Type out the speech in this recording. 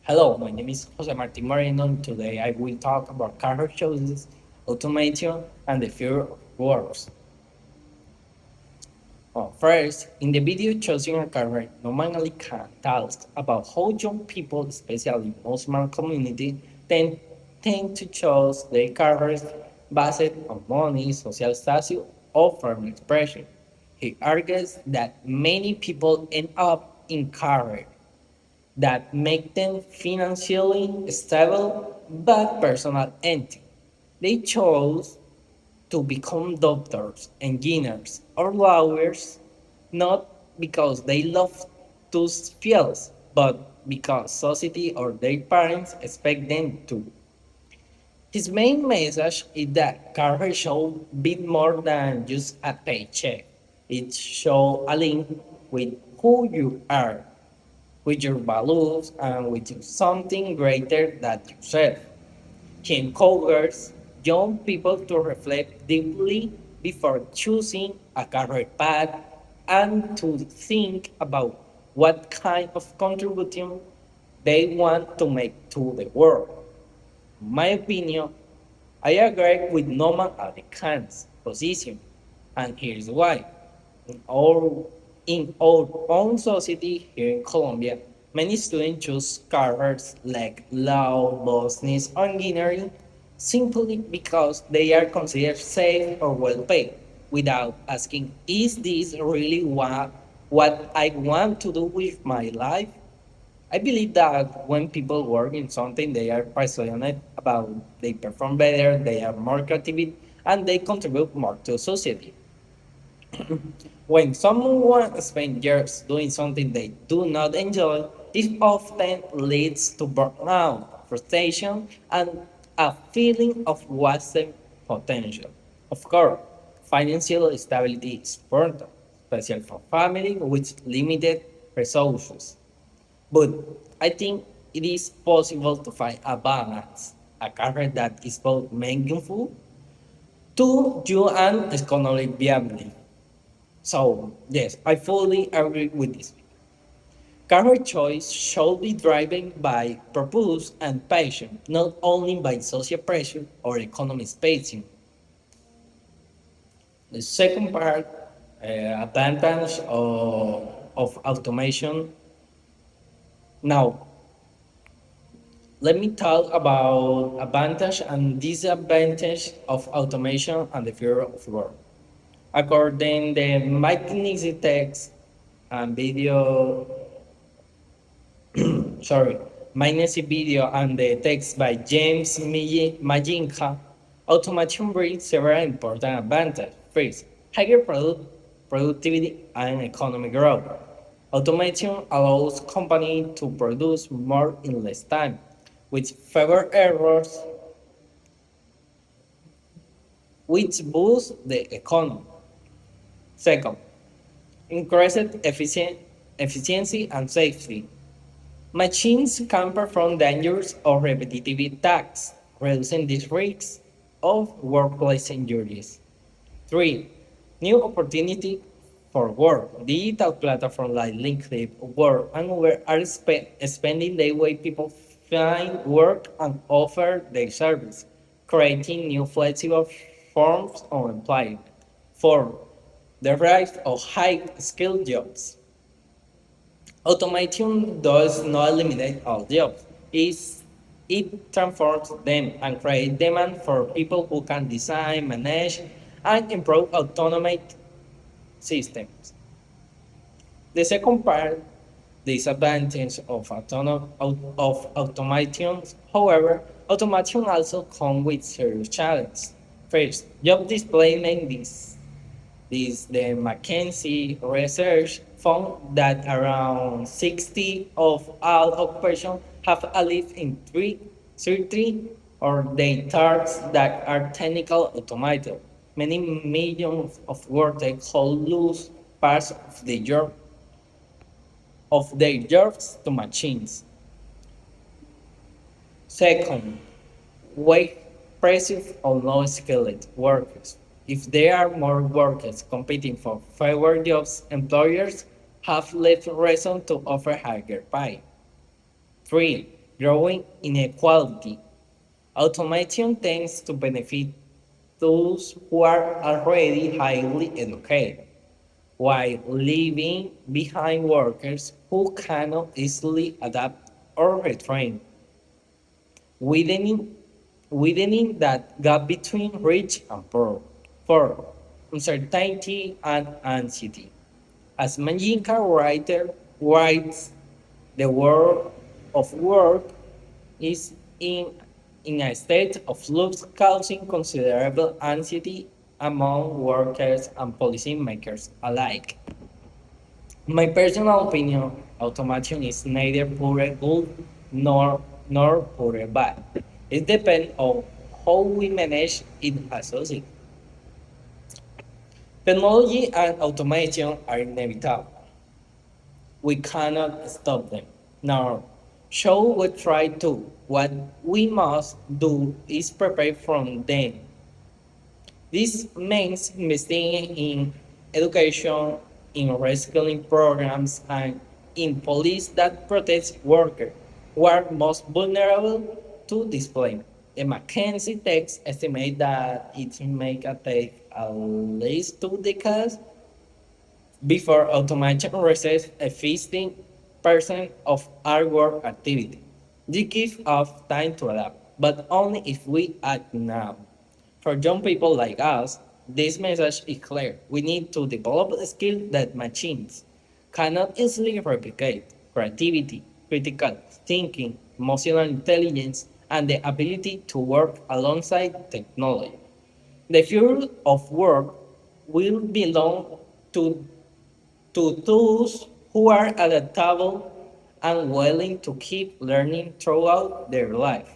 Hello, my name is Jose Martin Moreno. Today I will talk about career choices, automation, and the future of works. First, in the video choosing a career, normally can talk about how young people, especially in Muslim community, tend to choose their careers based on money, social status, or form expression. He argues that many people end up in careers that make them financially stable but personal empty. They chose to become doctors, engineers, or lawyers not because they love those fields, but because society or their parents expect them to. His main message is that career should be more than just a paycheck. It should align with who you are, with your values, and with something greater than yourself. He encourages young people to reflect deeply before choosing a career path and to think about what kind of contribution they want to make to the world. In my opinion, I agree with Norman Ali Khan's position, and here's why. In our, in our own society here in Colombia, many students choose careers like law, business, or engineering simply because they are considered safe or well paid, without asking, is this really what I want to do with my life? I believe that when people work in something, they are passionate about, they perform better, they are more creative, and they contribute more to society. When someone spends years doing something they do not enjoy, it often leads to burnout, frustration, and a feeling of wasted potential. Of course, financial stability is important, especially for families with limited resources. But I think it is possible to find a balance, a career that is both meaningful to you and economically viable. So, yes, I fully agree with this. Career choice should be driven by purpose and passion, not only by social pressure or economic spacing. The second part, advantage of automation. Now, let me talk about advantage and disadvantage of automation and the future of work. According to the McKinsey text and video sorry, my next video and the text by James Majinka, automation brings several important advantages. First, higher productivity and economic growth. Automation allows companies to produce more in less time, with fewer errors, which boosts the economy. Second, increased efficiency and safety. Machines can perform dangerous or repetitive tasks, reducing the risks of workplace injuries. 3. New opportunity for work. Digital platforms like LinkedIn, Work, and Uber are expanding the way people find work and offer their service, creating new flexible forms of employment. 4. The rise of high-skilled jobs. Automation does not eliminate all jobs. It transforms them and creates demand for people who can design, manage, and improve autonomous systems. The second part, disadvantage of, automation, however, automation also comes with serious challenges. First, job displacement the McKinsey research found that around 60 of all occupations have at least in three or they tasks that are technical automated. Many millions of workers will lose parts of their jobs to machines. Second, wage pressure on low-skilled workers. If there are more workers competing for fewer jobs, employers have less reason to offer higher pay. 3. growing inequality. Automation tends to benefit those who are already highly educated, while leaving behind workers who cannot easily adapt or retrain, widening, widening that gap between rich and poor. For uncertainty and anxiety. As Manjinka writer writes, the world of work is in a state of flux causing considerable anxiety among workers and policymakers alike. My personal opinion, automation is neither pure good nor pure bad. It depends on how we manage it as society. Technology and automation are inevitable. We cannot stop them. Nor shall we try to. What we must do is prepare from them. This means investing in education, in reskilling programs, and in police that protects workers who are most vulnerable to displacement. The McKinsey text estimate that it may take at least 2 decades before automation replaces a 15% of our work activity. This gives us time to adapt, but only if we act now. For young people like us, this message is clear. We need to develop skills that machines cannot easily replicate: creativity, critical thinking, emotional intelligence, and the ability to work alongside technology. The future of work will belong to those who are adaptable and willing to keep learning throughout their life.